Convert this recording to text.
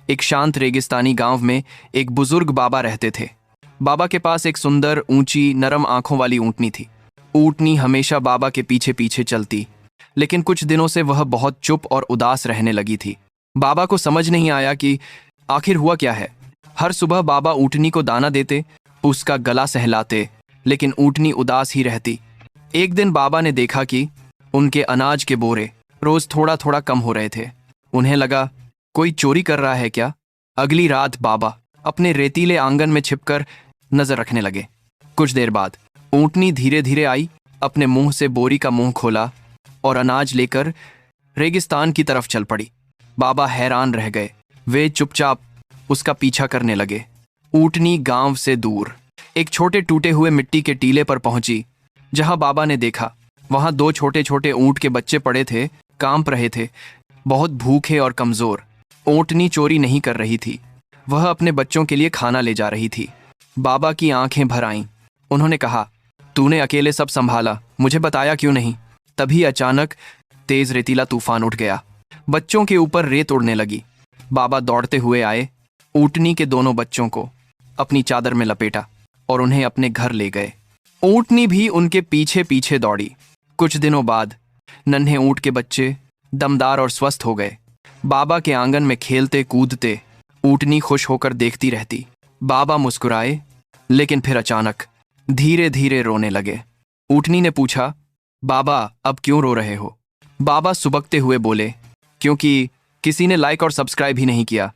एक शांत रेगिस्तानी गांव में एक बुजुर्ग बाबा रहते थे। बाबा के पास एक सुंदर, ऊंची, नरम आंखों वाली ऊंटनी थी। ऊंटनी हमेशा बाबा के पीछे पीछे चलती, लेकिन कुछ दिनों से वह बहुत चुप और उदास रहने लगी थी। बाबा को समझ नहीं आया कि आखिर हुआ क्या है। हर सुबह बाबा ऊंटनी को दाना देते, उसका गला सहलाते, लेकिन ऊंटनी उदास ही रहती। एक दिन बाबा ने देखा कि उनके अनाज के बोरे रोज थोड़ा थोड़ा कम हो रहे थे। उन्हें लगा कोई चोरी कर रहा है क्या। अगली रात बाबा अपने रेतीले आंगन में छिपकर नजर रखने लगे। कुछ देर बाद ऊंटनी धीरे धीरे आई, अपने मुंह से बोरी का मुंह खोला और अनाज लेकर रेगिस्तान की तरफ चल पड़ी। बाबा हैरान रह गए। वे चुपचाप उसका पीछा करने लगे। ऊंटनी गांव से दूर एक छोटे टूटे हुए मिट्टी के टीले पर पहुंची। जहां बाबा ने देखा, वहां दो छोटे छोटे ऊंट के बच्चे पड़े थे, कांप रहे थे, बहुत भूखे और कमजोर। ऊंटनी चोरी नहीं कर रही थी, वह अपने बच्चों के लिए खाना ले जा रही थी। बाबा की आंखें भर आईं। उन्होंने कहा, तूने अकेले सब संभाला, मुझे बताया क्यों नहीं। तभी अचानक तेज रेतीला तूफान उठ गया। बच्चों के ऊपर रेत उड़ने लगी। बाबा दौड़ते हुए आए, ऊंटनी के दोनों बच्चों को अपनी चादर में लपेटा और उन्हें अपने घर ले गए। ऊंटनी भी उनके पीछे पीछे दौड़ी। कुछ दिनों बाद नन्हे ऊंट के बच्चे दमदार और स्वस्थ हो गए। बाबा के आंगन में खेलते कूदते ऊंटनी खुश होकर देखती रहती। बाबा मुस्कुराए, लेकिन फिर अचानक धीरे धीरे रोने लगे। ऊंटनी ने पूछा, बाबा अब क्यों रो रहे हो। बाबा सुबकते हुए बोले, क्योंकि किसी ने लाइक और सब्सक्राइब ही नहीं किया।